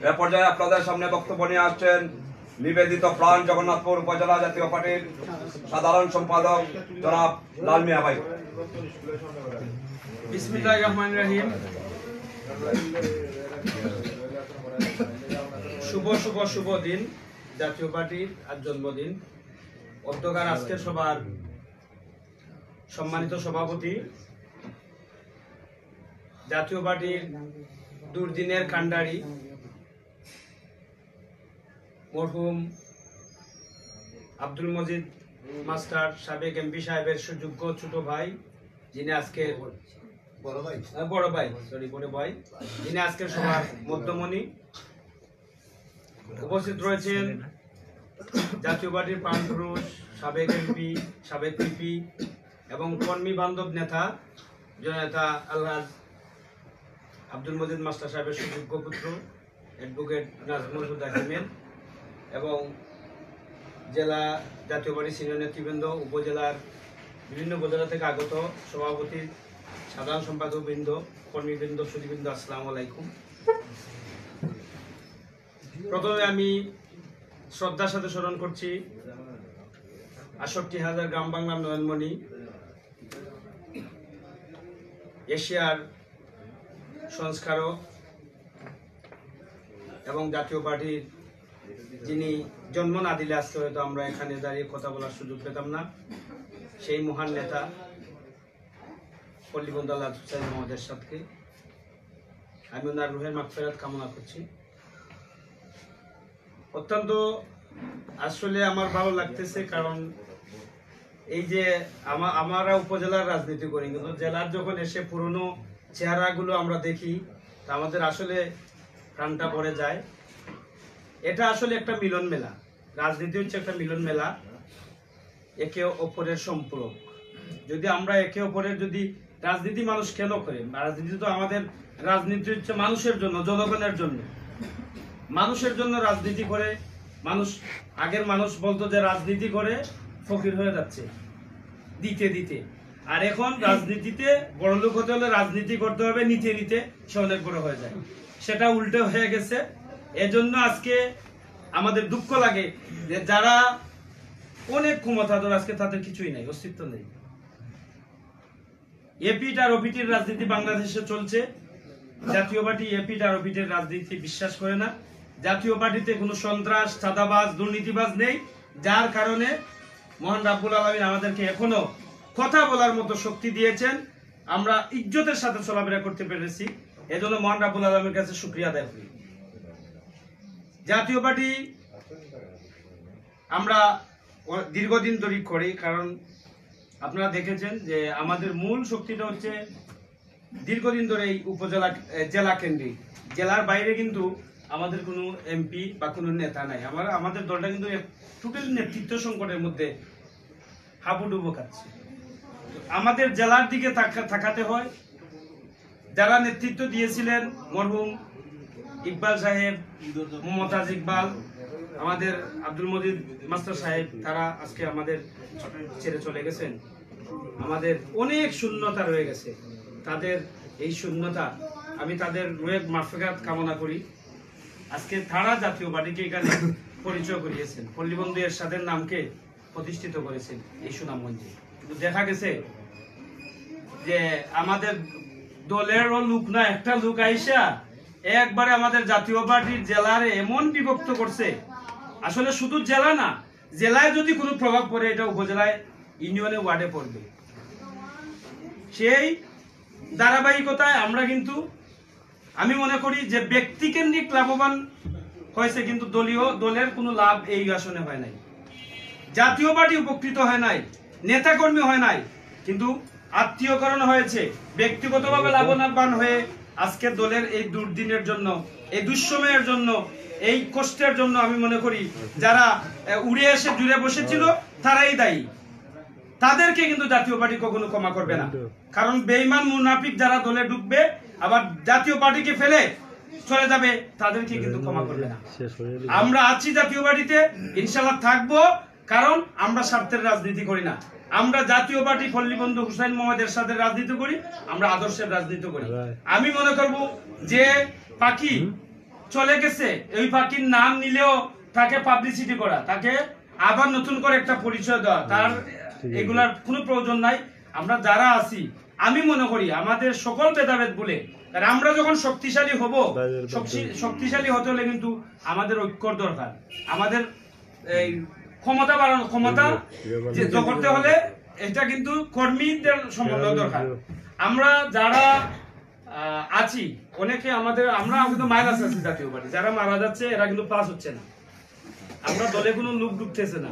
এ পর্যায়ে আপনাদের সামনে বক্তব্য নিয়ে আসছেন নিবেদিত প্রাণ জগন্নাথপুর উপজেলা জাতীয় পার্টির সাধারণ সম্পাদক জনাব লাল মিয়া ভাই। বিসমিল্লাহির রহমানির রহিম। শুভ দিন। জাতীয় পার্টির আজ জন্মদিন। অধ্যকার আজকের সভার সম্মানিত সভাপতি, জাতীয় পার্টির দুর্দিনের কান্ডারি মরহুম আব্দুল মজিদ মাস্টার, সাবেক এমপি সাহেবের সুযোগ্য ছোট ভাই, যিনি আজকে বড় ভাই যিনি আজকের সভার মধ্যমণি। উপস্থিত রয়েছেন জাতীয় পার্টির প্রাণপুরুষ, সাবেক এমপি, সাবেক পিপি এবং কর্মী বান্ধব নেতা জননেতা আলহাজ আব্দুল মজিদ মাস্টার সাহেবের সুযোগ্য পুত্র অ্যাডভোকেট নাজমুল হুদা আহমেদ এবং জেলা জাতীয় পার্টির সিনিয়র নেতৃবৃন্দ, উপজেলার বিভিন্ন উপজেলা থেকে আগত সভাপতি, সাধারণ সম্পাদক বৃন্দ, কর্মীবৃন্দ, সুধীবৃন্দ, আসসালামু আলাইকুম। প্রথমে আমি শ্রদ্ধার সাথে স্মরণ করছি ৬৮,০০০ গ্রাম বাংলার নয়নমণি, এশিয়ার সংস্কারক এবং জাতীয় পার্টির যিনি জন্ম না দিলে আজকে হয়তো আমরা এখানে দাঁড়িয়ে কথা বলার সুযোগ পেতাম না, সেই মহান নেতা পল্লীবন্ধু আল্লাহ হুসাইন মোহাম্মদের সাথে আমি ওনার রুহের মাগফিরাত কামনা করছি। অত্যন্ত আসলে আমার ভালো লাগতেছে, কারণ এই যে আমরা উপজেলার রাজনীতি করি, কিন্তু জেলার যখন এসে পুরনো চেহারাগুলো আমরা দেখি তা আমাদের আসলে প্রাণটা ভরে যায়। এটা আসলে একটা মিলন মেলা, রাজনীতি হচ্ছে একটা মিলন মেলা, একে অপরের সম্পর্ক। যদি আমরা একে অপরের যদি রাজনীতি মানুষ কেন করে, রাজনীতি তো আমাদের রাজনীতি হচ্ছে মানুষের জন্য, জনগণের জন্য, মানুষের জন্য রাজনীতি করে। মানুষ আগের মানুষ বলতো যে রাজনীতি করে ফকির হয়ে যাচ্ছে দিতে দিতে, আর এখন রাজনীতিতে বড় লোক হতে হলে রাজনীতি করতে হবে নিতে নিতে সে অনেক বড় হয়ে যায়, সেটা উল্টে হয়ে গেছে। এজন্য আজকে আমাদের দুঃখ লাগে যে যারা অনেক ক্ষমতাধর আজকে তাদের কিছুই নাই, অস্তিত্ব নেই। এপিট আর ওপিটির রাজনীতি বাংলাদেশে চলছে। জাতীয় পার্টি এপিট আর ওপিটির রাজনীতি বিশ্বাস করে না। জাতীয় পার্টিতে কোনো সন্ত্রাস, চাঁদাবাজ, দুর্নীতিবাজ নেই, যার কারণে মহান রাব্বুল আলামিন আমাদেরকে এখনো কথা বলার মতো শক্তি দিয়েছেন, আমরা ইজ্জতের সাথে চলাফেরা করতে পেরেছি। এজন্য মহান রাব্বুল আলামিনের কাছে শুকরিয়া আদায় করি। জাতীয় পার্টি আমরা দীর্ঘদিন ধরে করি, কারণ আপনারা দেখেছেন যে আমাদের মূল শক্তিটা হচ্ছে দীর্ঘদিন ধরে এই উপজেলা জেলা কেন্দ্রিক। জেলার বাইরে কিন্তু আমাদের কোনো এমপি বা কোনো নেতা নাই। আমাদের দলটা কিন্তু টোটাল নেতৃত্ব সংকটের মধ্যে হাবুডুবু খাচ্ছে। আমাদের জেলার দিকে তাকাতে হয়। যারা নেতৃত্ব দিয়েছিলেন মরহুম ইকবাল সাহেব, মমতাজ ইকবাল, আমাদের আব্দুল মজিদ মাস্টার সাহেব, তারা আজকে আমাদের ছেড়ে চলে গেছেন। আমাদের অনেক শূন্যতা রয়ে গেছে। তাদের এই শূন্যতা আমি তাদের রোহের মাগফিরাত কামনা করি। আজকে তারা জাতীয় পার্টিকে এখানে পরিচয় করিয়েছেন, পল্লীবন্ধু এরশাদের নামকে প্রতিষ্ঠিত করেছেন এই সুনামগঞ্জে। কিন্তু দেখা গেছে যে আমাদের দলেরও লোক না, একটা লোক আইসা একবারে আমাদের জাতীয় পার্টির জেলারে এমন বিভক্ত করছে। আসলে শুধু জেলা না, জেলায় যদি কোনো প্রভাব পড়ে এটা উপজেলায়, ইউনিয়নে, ওয়ার্ডে পড়বে। সেই ধারাবাহিকতায় আমরা কিন্তু আমি মনে করি যে ব্যক্তিকেন্দ্রিক লাভবান হয়েছে, কিন্তু দলের কোনো লাভ এই আসনে হয় নাই। জাতীয় পার্টি উপকৃত হয় নাই, নেতাকর্মী হয় নাই, কিন্তু আত্মীয়করণ হয়েছে। ব্যক্তিগতভাবে লাভবান হয়ে আজকে দলের এই দুর্দিনের জন্য, এই দুঃসময়ের জন্য, এই কষ্টের জন্য আমি মনে করি যারা উড়ে এসে জুড়ে বসেছিল তারাই দায়ী। তাদেরকে কিন্তু জাতীয় পার্টি কখনো ক্ষমা করবে না, কারণ বেঈমান মুনাফিক যারা দলে ঢুকবে আবার জাতীয় পার্টিকে ফেলে চলে যাবে, তাদেরকে কিন্তু ক্ষমা করবে না। আমরা আছি জাতীয় পার্টিতে, ইনশাআল্লাহ থাকবো, কারণ আমরা স্বার্থের রাজনীতি করি না। আমরা জাতীয় পার্টি পল্লীবন্ধু হুসাইন মোহাম্মদ এরশাদের রাজনীতি করি, আমরা আদর্শের রাজনীতি করি। আমি মনে করব যে পাখি চলে গেছে, ওই পাখির নাম নিলেও তাকে পাবলিসিটি করা, তাকে আবার নতুন করে একটা পরিচয় দেওয়া, তার এগুলার কোনো প্রয়োজন নাই। আমরা যারা আছি, আমি মনে করি আমাদের সকল ভেদাভেদ বলে, আর আমরা যখন শক্তিশালী হব, শক্তিশালী হতে হলে কিন্তু আমাদের ঐক্যর দরকার, আমাদের এই ক্ষমতা বাড়ানো, ক্ষমতা করতে হলে এটা কিন্তু কর্মীদের সমন্বয় দরকার। আমরা যারা আছি অনেকে আমরা কিন্তু মাইনাস আছি, জাতীয় পার্টি যারা মারা যাচ্ছে এরা কিন্তু প্লাস হচ্ছে না। আমরা দলে কোনো লোক ঢুকতেছে না,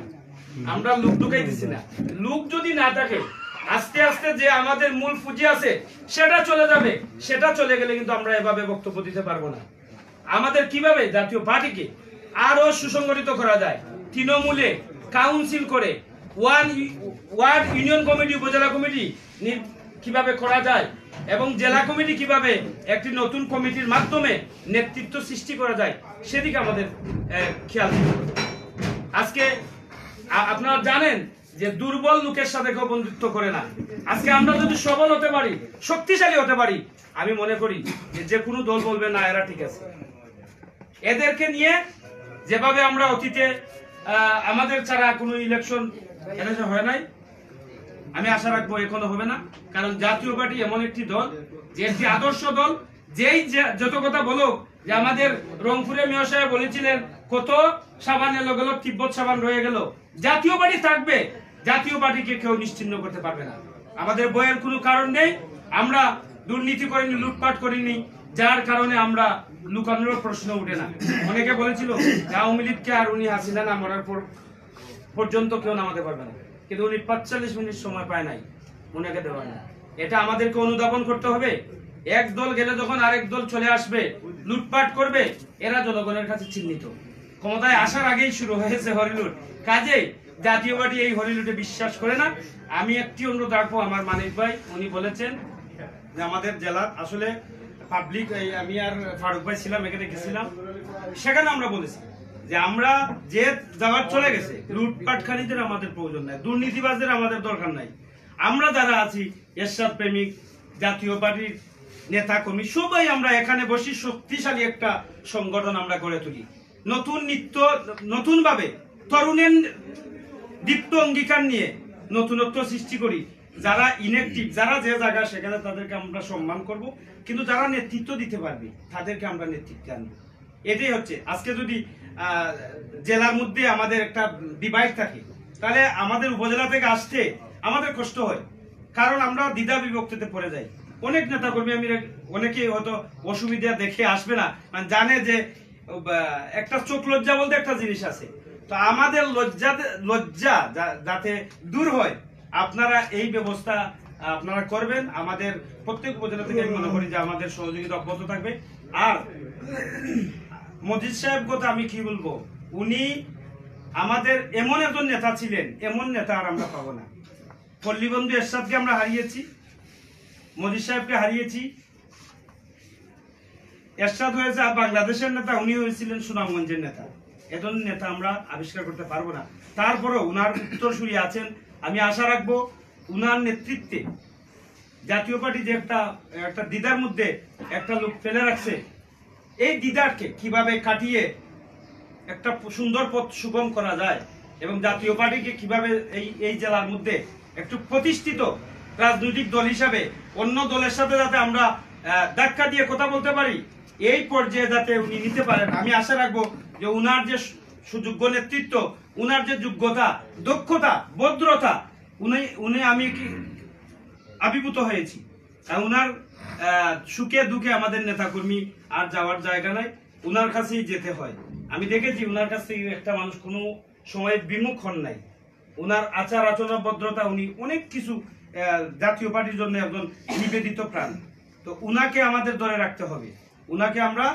আমরা লোক ঢুকাইতেছি না। লোক যদি না থাকে, আস্তে আস্তে যে আমাদের মূল পুঁজি আছে সেটা চলে যাবে। সেটা চলে গেলে কিন্তু আমরা এভাবে বক্তব্য দিতে পারবো না। আমাদের কিভাবে জাতীয় পার্টিকে আরো সুসংগঠিত করা যায়, তৃণমূলে কাউন্সিল করে ওয়ার্ড ইউনিয়ন কমিটি, উপজেলা কমিটি কিভাবে করা যায় এবং জেলা কমিটি কিভাবে একটি নতুন কমিটির মাধ্যমে নেতৃত্ব সৃষ্টি করা যায়, সেদিকে আমাদের খেয়াল রাখতে হবে। আজকে আপনারা জানেন যে দুর্বল লোকের সাথে কেউ বন্ধুত্ব করে না। আজকে আমরা যদি সবল হতে পারি, শক্তিশালী হতে পারি, আমি মনে করি যে কোনো দল বলবে না এরা ঠিক আছে। এদেরকে নিয়ে যেভাবে আমরা অতীতে আমাদের ছাড়া কোনো ইলেকশন হয় নাই, আমি আশা রাখবো এখনো হবে না। কারণ জাতীয় পার্টি এমন একটি দল, যে একটি আদর্শ দল, যেই যত কথা বলুক, যে আমাদের রংপুরে মেয়র সাহেব বলেছিলেন কত সাবান এলো গেল, তিব্বত সাবান রয়ে গেল, জাতীয় পার্টি থাকবে, জাতীয় পার্টিকে কেউ নিশ্চিহ্ন করতে পারবে না। আমাদের বইয়ের কোনো কারণ নেই, আমরা দুর্নীতি করিনি, লুটপাট করিনি, যার কারণে আমরা লুকানোর প্রশ্ন উঠে না। অনেকে বলেছিল আওয়ামী লীগকে আর উনি হাসিনা না মরার পর্যন্ত কেউ নামাতে পারবে না, কিন্তু উনি 45 মিনিট সময় পায় নাই ওনাকে দেওয়া না। এটা আমাদেরকে অনুধাবন করতে হবে। এক দল গেলে যখন আরেক দল চলে আসবে, লুটপাট করবে, এরা জনগণের কাছে চিহ্নিত। ক্ষমতায় আসার আগেই শুরু হয়েছে হরিলুট, কাজেই জাতীয় পার্টি এই হরিলুটে বিশ্বাস করে না। আমি একটি অনুরোধ রাখবো, আমার মানিক ভাই উনি বলেছেন যে আমাদের জেলা আসলে পাবলিক, আমি আর ফারুক ভাই ছিলাম, এখানে গেছিলাম, সেখানে আমরা বলেছি যে আমরা যে যাওয়ার চলে গেছে, লুটপাটকারীদের আমাদের প্রয়োজন নাই, দুর্নীতিবাজদের আমাদের দরকার নাই। আমরা যারা আছি এরশাদ প্রেমিক, জাতীয় পার্টির নেতা কর্মী, সবাই আমরা এখানে বসি শক্তিশালী একটা সংগঠন আমরা গড়ে তুলি। নতুন ভাবে তরুণের দীপ্ত অঙ্গীকার নিয়ে নতুনত্ব সৃষ্টি করি। যারা ইনঅ্যাক্টিভ, যারা যে জায়গা সেখানে তাদেরকে আমরা সম্মান করব, কিন্তু যারা নেতৃত্ব দিতে পারবে তাদেরকে আমরা নেতৃত্বে আনবো। এটাই হচ্ছে। আজকে যদি জেলার মধ্যে আমাদের একটা ডিভাইড থাকে, তাহলে আমাদের উপজেলা থেকে আসতে আমাদের কষ্ট হয়, কারণ আমরা দ্বিধা বিভক্তিতে পড়ে যাই। অনেক নেতা কর্মী, আমি অনেকে হয়তো অসুবিধা দেখে আসবে না, মানে জানে যে একটা চোখ লজ্জা বলতে একটা জিনিস আছে। তো আমাদের লজ্জা যাতে দূর হয়, আপনারা এই ব্যবস্থা আপনারা করবেন। আমাদের প্রত্যেক উপজেলা থেকে আমি মনে করি যে আমাদের সহযোগিতা অব্যাহত থাকবে। আর মজিদ সাহেব কথা আমি কি বলবো, উনি আমাদের এমন একজন নেতা ছিলেন, এমন নেতা আর আমরা পাবো না। পল্লীবন্ধু এরশাদকে আমরা হারিয়েছি, মজিদ সাহেবকে হারিয়েছি। এরশাদ হয়েছে বাংলাদেশের নেতা, উনি হয়েছিলেন সুনামগঞ্জের নেতা। এজন নেতা আমরা আবিষ্কার করতে পারবো না। তারপরেও উনার উত্তরসূরি আছেন। আমি আশা রাখবো উনার নেতৃত্বে জাতীয় পার্টি যে একটা দ্বিধার মধ্যে একটা লোক ফেলে রাখছে, এই দ্বিধাকে কিভাবে কাটিয়ে একটা সুন্দর পথ সুগম করা যায় এবং জাতীয় পার্টিকে কিভাবে এই জেলার মধ্যে একটু প্রতিষ্ঠিত রাজনৈতিক দল হিসাবে অন্য দলের সাথে যাতে আমরা ধাক্কা দিয়ে কথা বলতে পারি, এই পর্যায়ে যাতে উনি নিতে পারেন। আমি আশা রাখবো যে উনার যে সুযোগ্য নেতৃত্ব, উনার যে যোগ্যতা, দক্ষতা, ভদ্রতা, উনি আমি আবির্ভূত হয়েছি। উনার সুখে দুঃখে আমাদের নেতাকর্মী আর যাওয়ার জায়গা নাই, উনার কাছেই যেতে হয়। আমি দেখেছি উনার কাছ থেকে একটা মানুষ কোনো সময় বিমুখ হন নাই। উনার আচার আচরণ, ভদ্রতা, উনি অনেক কিছু জাতীয় পার্টির জন্য একজন নিবেদিত প্রাণ। তো উনাকে আমাদের ধরে রাখতে হবে, উনাকে আমরা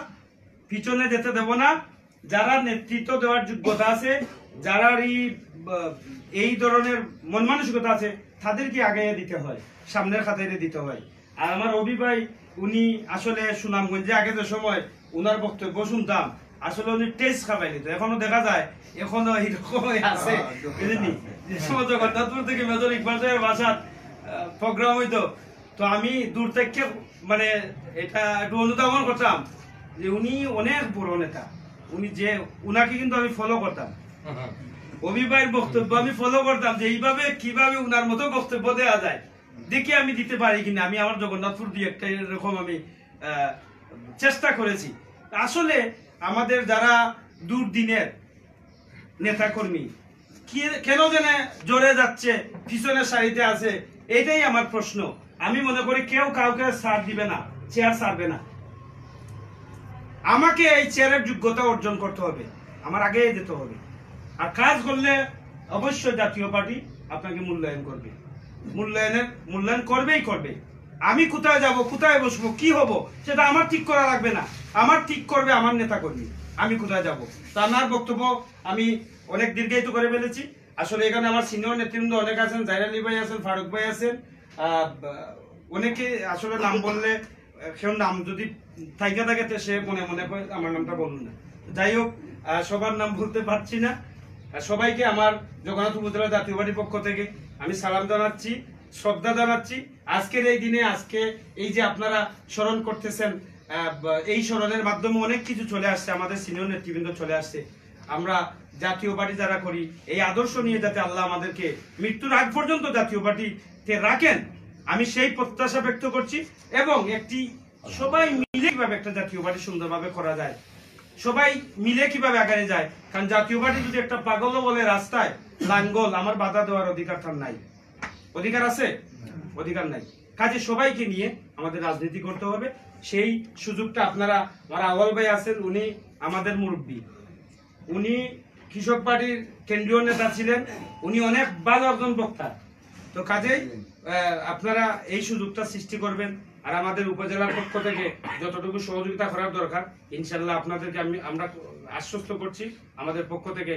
পিছনে যেতে দেব না। যারা নেতৃত্ব দেওয়ার যোগ্যতা আছে, যারা এই ধরনের মন মানসিকতা আছে, তাদেরকে আগে দিতে হয়, সামনের খাতায় দিতে হয়। আর আমার অভি ভাই, উনি আসলে সুনামগঞ্জে আগে যে সময় উনার বক্তব্য শুনতাম, আসলে উনি টেস্ট খাবাই নিত। এখনো দেখা যায়, এখনো এইরকমই আছে, বুঝলি? জগন্নাথপুর থেকে মেজর ইকবাল সাহেবের বাসার প্রোগ্রাম হইতো, তো আমি দূর থেকে মানে এটা একটু অনুধাবন করতাম যে উনি অনেক বড় নেতা, উনাকে কিন্তু আমি ফলো করতাম, অভিভাবকের বক্তব্য আমি ফলো করতাম যে এইভাবে কিভাবে উনার মতো বক্তব্য দেওয়া যায়, দেখি আমি দিতে পারি কিনা। আমি আমার জগন্নাথপুর দিয়ে একটা এরকম আমি চেষ্টা করেছি। আসলে আমাদের যারা দুর্দিনের নেতাকর্মী কেন যেন জোরে যাচ্ছে, পিছনের সারিতে আছে, এটাই আমার প্রশ্ন। আমি মনে করি কেউ কাউকে ছাড় দিবে না, চেয়ার ছাড়বে না। আমাকে এই চেয়ারের যোগ্যতা অর্জন করতে হবে, আমার আগে যেতে হবে। আর কাজ করলে অবশ্যই জাতীয় পার্টি আপনাকে মূল্যায়ন করবে, মূল্যায়ন করবেই করবে। আমি কোথায় যাব, কোথায় বসবো, কি হব, সেটা আমার ঠিক করা লাগবে না, আমার ঠিক করবে আমার নেতা কর্মী আমি কোথায় যাব। তার বক্তব্য আমি অনেক দীর্ঘায়িত করে ফেলেছি। আসলে এখানে আমার সিনিয়র নেতৃবৃন্দ অনেক আছেন, জাইর আলী ভাই আছেন, ফারুক ভাই আছেন, অনেকে আসলে নাম বললে কেউ নাম যদি থাইকা থাকে সে মনে মনে করে আমার নামটা বলুন না। যাই হোক, সবার নাম বলতে পারছি না। সবাইকে আমার জগন্নাথ উপজেলা জাতীয় পার্টির পক্ষ থেকে আমি সালাম জানাচ্ছি, শ্রদ্ধা জানাচ্ছি। আজকের এই দিনে, আজকে এই যে আপনারা স্মরণ করতেছেন, এই স্মরণের মাধ্যমে অনেক কিছু চলে আসছে, আমাদের সিনিয়র নেতৃবৃন্দ চলে আসছে। আমরা জাতীয় পার্টি যারা করি, এই আদর্শ নিয়ে যাতে আল্লাহ আমাদেরকে মৃত্যুর আগ পর্যন্ত জাতীয় পার্টিতে রাখেন, আমি সেই প্রত্যাশা ব্যক্ত করছি। এবং একটি সবাই মিলে কিভাবে একটা জাতীয় পার্টি সুন্দরভাবে করা যায়, সবাই মিলে কিভাবে আগানো যায়। কারণ জাতীয় পার্টি যদি একটা পাগলও বলে রাস্তায় লাঙ্গল, আমার বাধা দেওয়ার অধিকার তার নাই। অধিকার আছে? অধিকার নাই। কাজে সবাইকে নিয়ে আমাদের রাজনীতি করতে হবে। সেই সুযোগটা আপনারা, আমার আওয়াল ভাই আছেন, উনি আমাদের মুরব্বী, উনি কৃষক পার্টির কেন্দ্রীয় নেতা ছিলেন, উনি অনেক ভালো একজন বক্তা। তো কাজেই আপনারা এই সুযোগটা সৃষ্টি করবেন। আর আমাদের উপজেলার পক্ষ থেকে যতটুকু সহযোগিতা করার দরকার, ইনশাল্লাহ আপনাদেরকে আমরা আশ্বস্ত করছি, আমাদের পক্ষ থেকে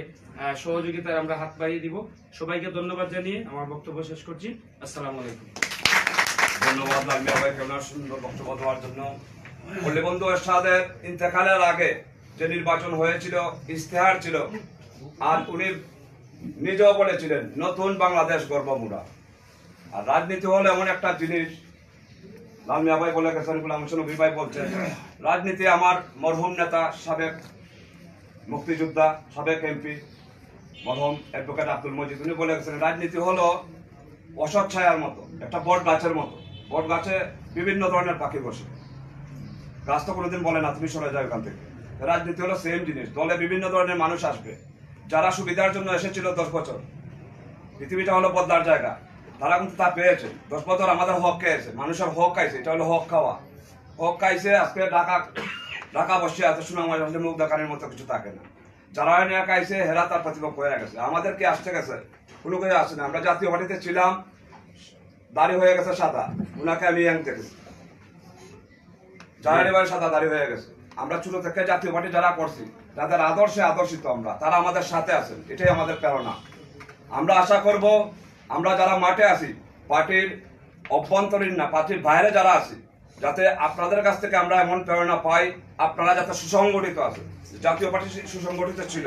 সহযোগিতায় আমরা হাত বাড়িয়ে দিব। সবাইকে ধন্যবাদ জানিয়ে আমার বক্তব্য শেষ করছি। আসসালামু আলাইকুম। ধন্যবাদ লালমিয়া ভাইকে ওনার সুন্দর বক্তব্য দেওয়ার জন্য। পল্লী বন্ধু এরশাদের ইন্তেকালের আগে যে নির্বাচন হয়েছিল, ইশতেহার ছিল, আর উনি নিজেও বলেছিলেন নতুন বাংলাদেশ গর্বমুড়া। আর রাজনীতি হলো এমন একটা জিনিস, লালমিয়া ভাই বলে গেছেন, গোলাম হোসেন নবী ভাই বলছেন, রাজনীতি আমার মরহুম নেতা, সাবেক মুক্তিযোদ্ধা, সাবেক এমপি মরহুম অ্যাডভোকেট আব্দুল মজিদ, উনি বলে গেছেন রাজনীতি হলো অসৎ ছায়ার মতো, একটা বট গাছের মতো। বট গাছে বিভিন্ন ধরনের পাখি বসে, গাছ তো কোনোদিন বলে না তুমি সরে যাও এখান থেকে। রাজনীতি হলো সেম জিনিস, দলে বিভিন্ন ধরনের মানুষ আসবে, যারা সুবিধার জন্য এসেছিল 10 বছর, পৃথিবীটা হলো বদলার জায়গা, তারা কিন্তু তা পেয়েছে। 10 বছর আমাদের হক খেয়েছে, মানুষের হক খাইছে, এটা হলো হক খাওয়া। হক খাইছে, আজকে ঢাকা বসে আছে, সুনামাজ আসলে মুখ দেখানোর মতো কিছু থাকে না। যারা নিয়ে খাইছে হেরা তার প্রতিপক্ষ হয়ে গেছে, আমাদেরকে আসতে গেছে, কোনো কিছু আসে না। আমরা জাতীয় পার্টিতে ছিলাম, দাড়ি হয়ে গেছে সাদা, উনাকে আমি ইয়াং দেখেছি, যারা এবারে সাদা দাড়ি হয়ে গেছে। আমরা ছোট থেকে জাতীয় পার্টি যারা করছি, তাদের আদর্শে আদর্শিত আমরা, তারা আমাদের সাথে আছেন, এটাই আমাদের প্রেরণা। আমরা আশা করব আমরা যারা মাঠে আছি, পার্টির অভ্যন্তরীণ না, পার্টির বাইরে যারা আছি, যাতে আপনাদের কাছ থেকে আমরা এমন প্রেরণা পাই, আপনারা যাতে সুসংগঠিত আছে। জাতীয় পার্টি সুসংগঠিত ছিল,